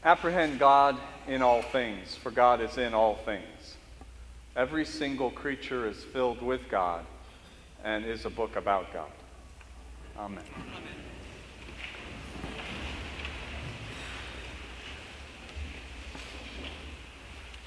Apprehend God in all things, for God is in all things. Every single creature is filled with God and is a book about God. Amen.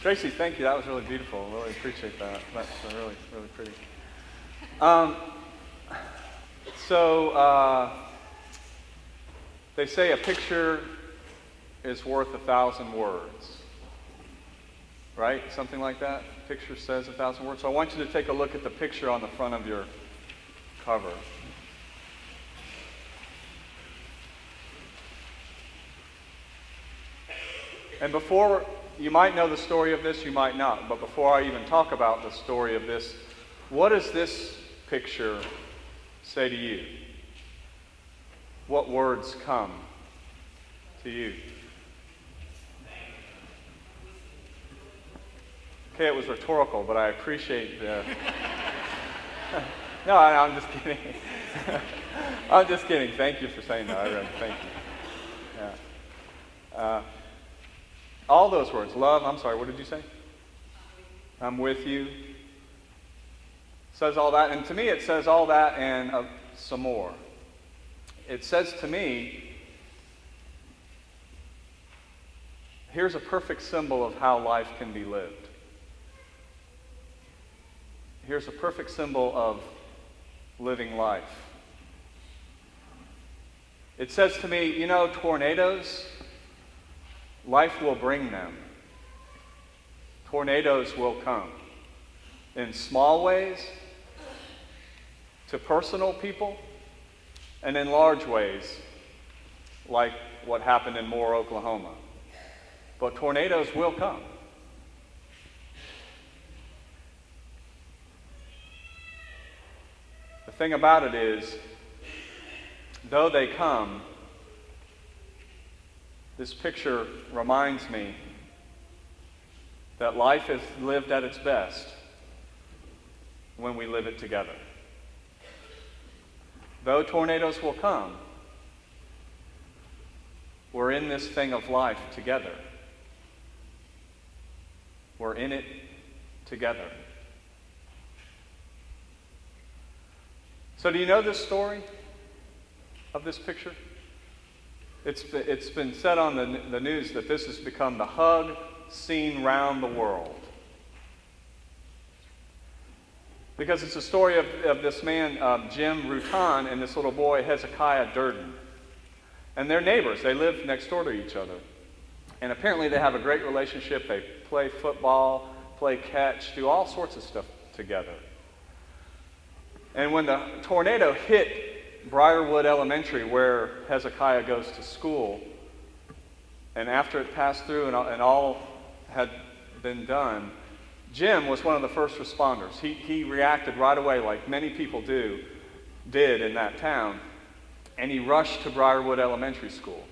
Tracy, thank you. That was really beautiful. I really appreciate that. That's really, really pretty. They say a picture is worth 1,000 words. Right? Something like that. Picture says 1,000 words. So I want you to take a look at the picture on the front of your cover. And before, you might know the story of this, you might not, but before I even talk about the story of this, what does this picture say to you? What words come to you? Okay, it was rhetorical, but I appreciate the... No, I'm just kidding. I'm just kidding. Thank you for saying that. I really thank you. Yeah. All those words. Love, I'm sorry, what did you say? I'm with you. Says all that. And to me, it says all that and some more. It says to me, here's a perfect symbol of how life can be lived. Here's a perfect symbol of living life. It says to me, tornadoes, life will bring them. Tornadoes will come. In small ways, to personal people, and in large ways, like what happened in Moore, Oklahoma. But tornadoes will come. The thing about it is, though they come, this picture reminds me that life is lived at its best when we live it together. Though tornadoes will come, we're in this thing of life together. We're in it together. So do you know this story of this picture? It's been said on the news that this has become the hug seen round the world. Because it's a story of this man, Jim Rutan, and this little boy, Hezekiah Durden. And they're neighbors. They live next door to each other. And apparently they have a great relationship. They play football, play catch, do all sorts of stuff together. And when the tornado hit Briarwood Elementary, where Hezekiah goes to school, and after it passed through and all had been done, Jim was one of the first responders. He reacted right away, like many people did in that town, and he rushed to Briarwood Elementary School.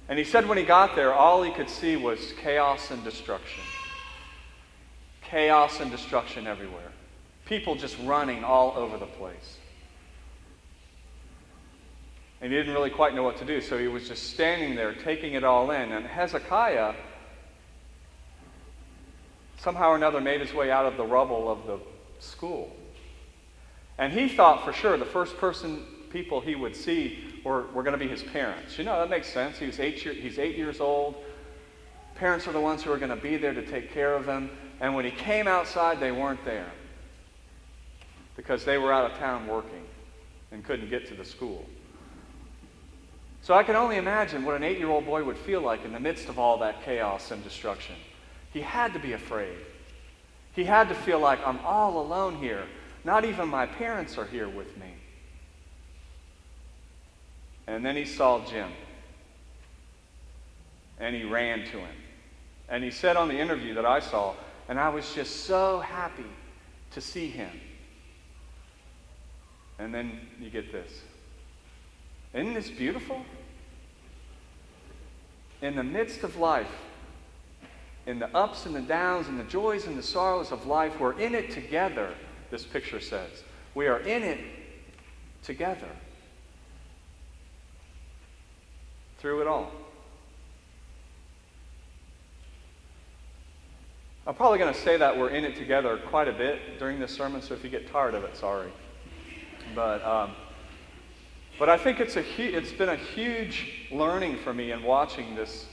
And he said when he got there, all he could see was chaos and destruction. Chaos and destruction everywhere. People just running all over the place. And he didn't really quite know what to do, so he was just standing there taking it all in. And Hezekiah somehow or another made his way out of the rubble of the school. And he thought for sure the first people he would see were going to be his parents. That makes sense. He's 8 years old. Parents are the ones who are going to be there to take care of him. And when he came outside, they weren't there, because they were out of town working and couldn't get to the school. So I can only imagine what an 8-year-old boy would feel like in the midst of all that chaos and destruction. He had to be afraid. He had to feel like, I'm all alone here. Not even my parents are here with me. And then he saw Jim. And he ran to him. And he said on the interview that I saw, and I was just so happy to see him. And then you get this. Isn't this beautiful? In the midst of life, in the ups and the downs and the joys and the sorrows of life, we're in it together, this picture says. We are in it together. Through it all. I'm probably going to say that we're in it together quite a bit during this sermon, so if you get tired of it, sorry. But I think it's been a huge learning for me in watching this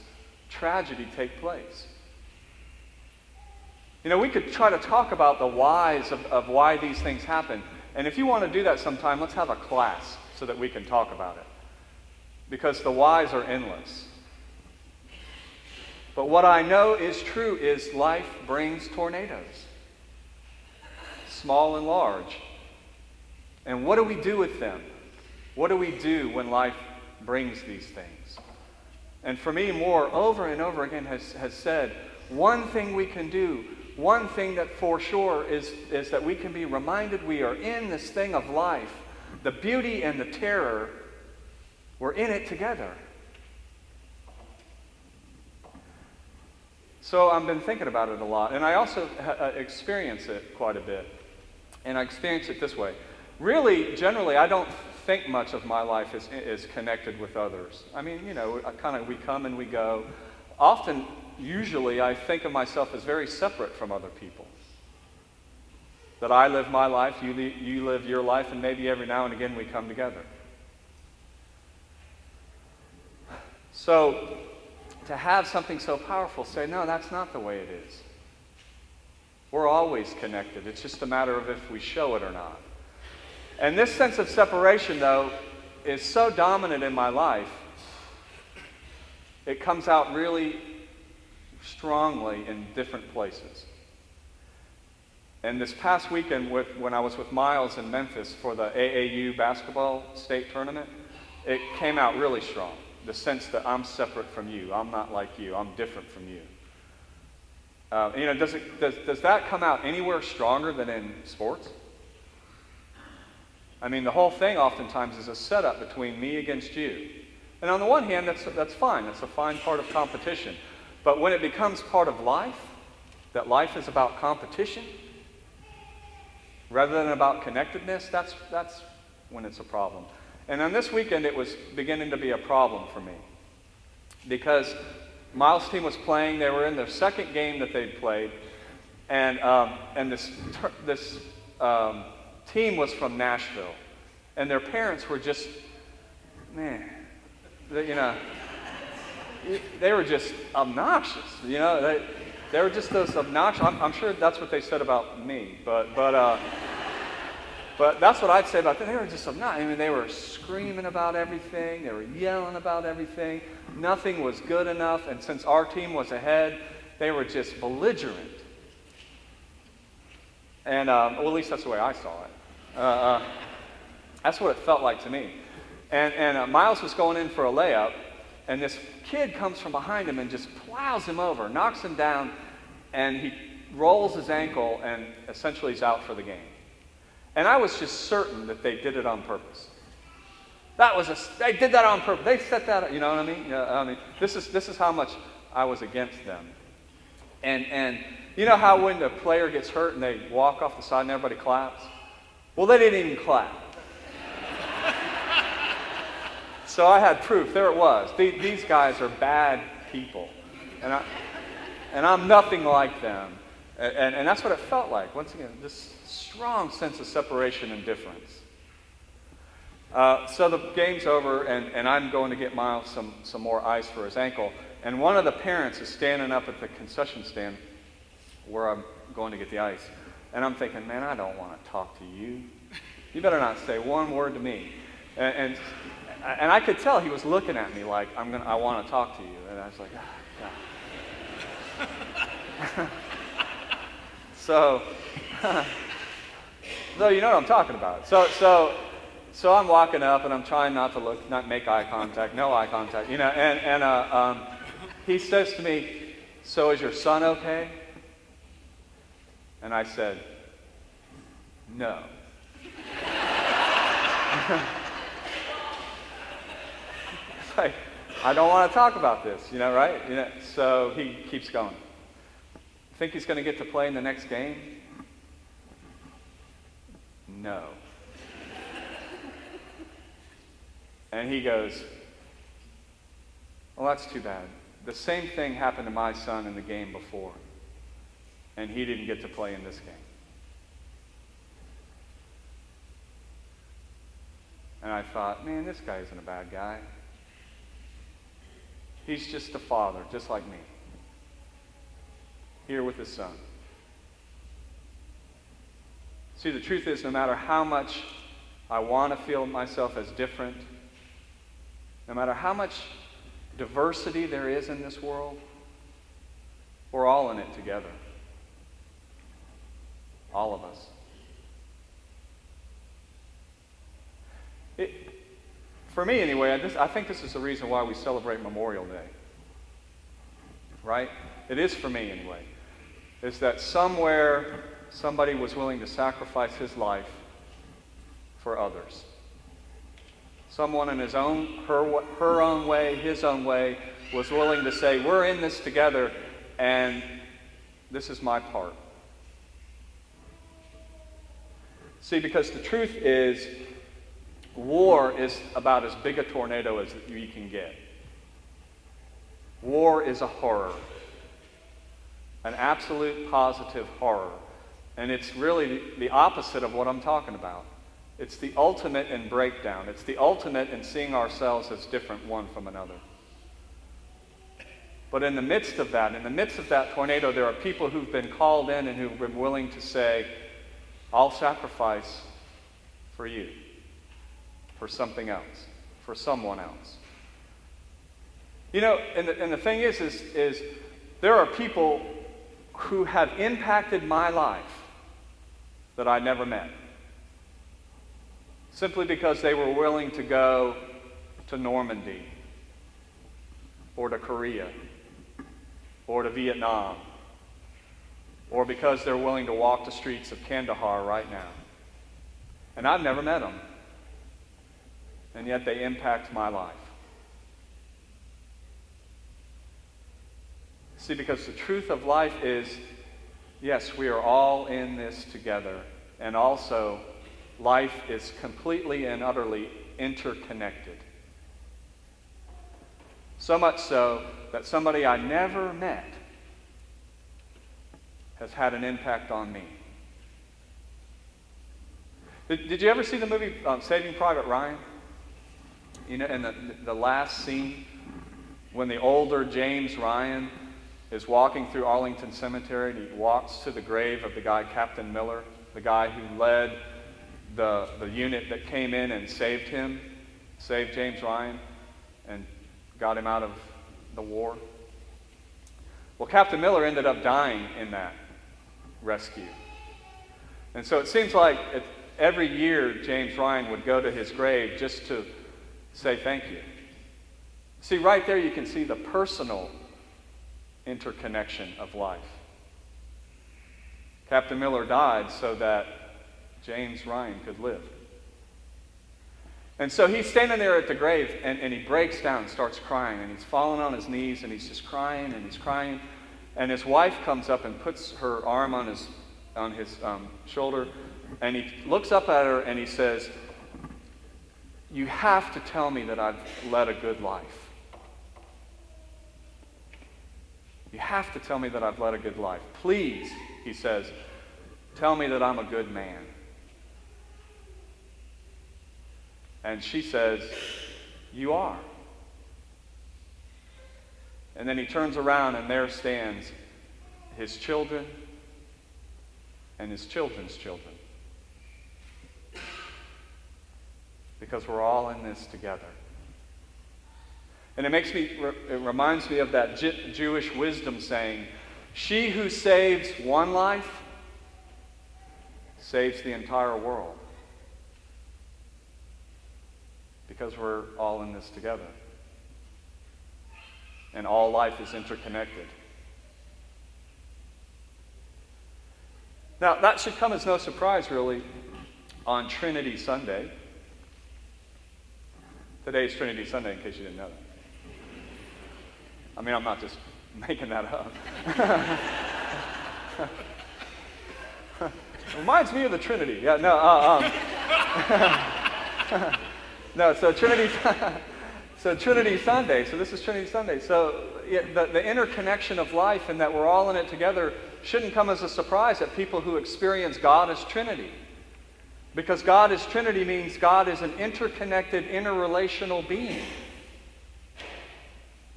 tragedy take place. You know, we could try to talk about the whys of why these things happen. And if you want to do that sometime, let's have a class so that we can talk about it. Because the whys are endless. But what I know is true is life brings tornadoes. Small and large. And what do we do with them? What do we do when life brings these things? And for me, Moore, over and over again, has said, one thing we can do, one thing that for sure is that we can be reminded we are in this thing of life. The beauty and the terror, we're in it together. So I've been thinking about it a lot, and I also experience it quite a bit. And I experience it this way. Really, generally, I don't think much of my life is connected with others. I mean, you know, we come and we go. Often, usually, I think of myself as very separate from other people. That I live my life, you live your life, and maybe every now and again we come together. So, to have something so powerful say, no, that's not the way it is. We're always connected. It's just a matter of if we show it or not. And this sense of separation, though, is so dominant in my life, it comes out really strongly in different places. And this past weekend, when I was with Miles in Memphis for the AAU basketball state tournament, it came out really strong. The sense that I'm separate from you. I'm not like you. I'm different from you. You know, does that come out anywhere stronger than in sports? I mean, the whole thing oftentimes is a setup between me against you. And on the one hand, that's fine. That's a fine part of competition. But when it becomes part of life, that life is about competition, rather than about connectedness, that's when it's a problem. And on this weekend, it was beginning to be a problem for me. Because Miles' team was playing. They were in their second game that they'd played. And this team was from Nashville. And their parents were just, man, you know, they were just obnoxious. You know, they were just those obnoxious. I'm sure that's what they said about me. But that's what I'd say about them. They were just obnoxious. I mean, they were screaming about everything. They were yelling about everything. Nothing was good enough. And since our team was ahead, they were just belligerent. And, well, at least that's the way I saw it. That's what it felt like to me. And Miles was going in for a layup, and this kid comes from behind him and just plows him over, knocks him down, and he rolls his ankle, and essentially he's out for the game. And I was just certain that they did it on purpose. They did that on purpose. They set that up, you know what I mean? I mean, this is how much I was against them. And you know how when the player gets hurt and they walk off the side and everybody claps? Well, they didn't even clap. So I had proof. There it was. These guys are bad people. And I'm nothing like them. And that's what it felt like. Once again, this strong sense of separation and difference. So the game's over, and I'm going to get Miles some more ice for his ankle. And one of the parents is standing up at the concession stand where I'm going to get the ice. And I'm thinking, man, I don't want to talk to you. You better not say one word to me. And I could tell he was looking at me like, I want to talk to you. And I was like, God. So you know what I'm talking about. So I'm walking up and I'm trying not to not make eye contact, no eye contact, you know. And he says to me, "So is your son okay?" And I said, "No." Like, I don't want to talk about this, you know, right? You know, so he keeps going. Think he's going to get to play in the next game? No. And he goes, well, that's too bad. The same thing happened to my son in the game before. and he didn't get to play in this game. And I thought, man, this guy isn't a bad guy. He's just a father, just like me, here with his son. See, the truth is, no matter how much I want to feel myself as different, no matter how much diversity there is in this world, we're all in it together. All of us. For me, anyway, I think this is the reason why we celebrate Memorial Day. Right? It is for me, anyway. Is that somewhere somebody was willing to sacrifice his life for others. Someone in her own way, his own way, was willing to say, we're in this together, and this is my part. See, because the truth is, war is about as big a tornado as you can get. War is a horror. An absolute positive horror. And it's really the opposite of what I'm talking about. It's the ultimate in breakdown. It's the ultimate in seeing ourselves as different one from another. But in the midst of that tornado, there are people who've been called in and who've been willing to say, I'll sacrifice for you, for something else, for someone else. You know, and the thing is there are people who have impacted my life that I never met, simply because they were willing to go to Normandy, or to Korea, or to Vietnam, or because they're willing to walk the streets of Kandahar right now. And I've never met them. And yet they impact my life. See, because the truth of life is, yes, we are all in this together. And also, life is completely and utterly interconnected. So much so that somebody I never met has had an impact on me. Did you ever see the movie Saving Private Ryan? You know, in the last scene, when the older James Ryan is walking through Arlington Cemetery, and he walks to the grave of the guy, Captain Miller, the guy who led the unit that came in and saved James Ryan, and got him out of the war. Well, Captain Miller ended up dying in that rescue. And so it seems like every year James Ryan would go to his grave just to say thank you. See, right there you can see the personal interconnection of life. Captain Miller died so that James Ryan could live. And so he's standing there at the grave, and he breaks down, starts crying, and he's falling on his knees, and he's just crying, and he's crying. And his wife comes up and puts her arm on his shoulder, and he looks up at her and he says, "You have to tell me that I've led a good life. You have to tell me that I've led a good life. Please," he says, "tell me that I'm a good man." And she says, "You are." And then he turns around, and there stands his children and his children's children. Because we're all in this together. And it reminds me of that Jewish wisdom saying, "She who saves one life saves the entire world." Because we're all in this together. And all life is interconnected. Now, that should come as no surprise, really, on Trinity Sunday. Today's Trinity Sunday, in case you didn't know that. I mean, I'm not just making that up. Reminds me of the Trinity. Yeah, no, no, so So Trinity Sunday. So this is Trinity Sunday. So the interconnection of life and that we're all in it together shouldn't come as a surprise at people who experience God as Trinity. Because God as Trinity means God is an interconnected, interrelational being.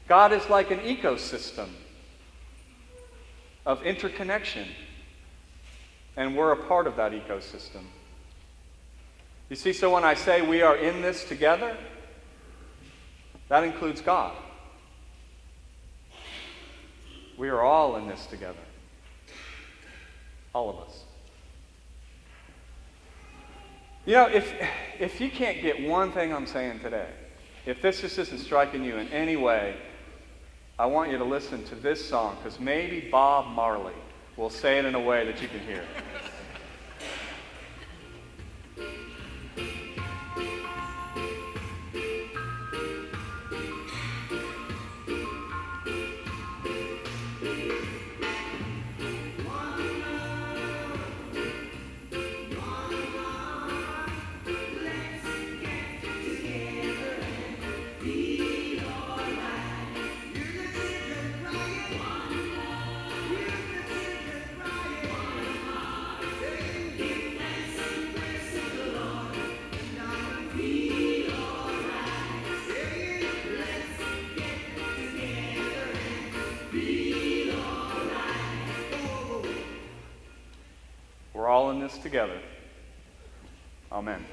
God is like an ecosystem of interconnection. And we're a part of that ecosystem. You see, so when I say we are in this together, that includes God. We are all in this together. All of us. You know, if you can't get one thing I'm saying today, if this just isn't striking you in any way, I want you to listen to this song, because maybe Bob Marley will say it in a way that you can hear. We're all in this together. Amen.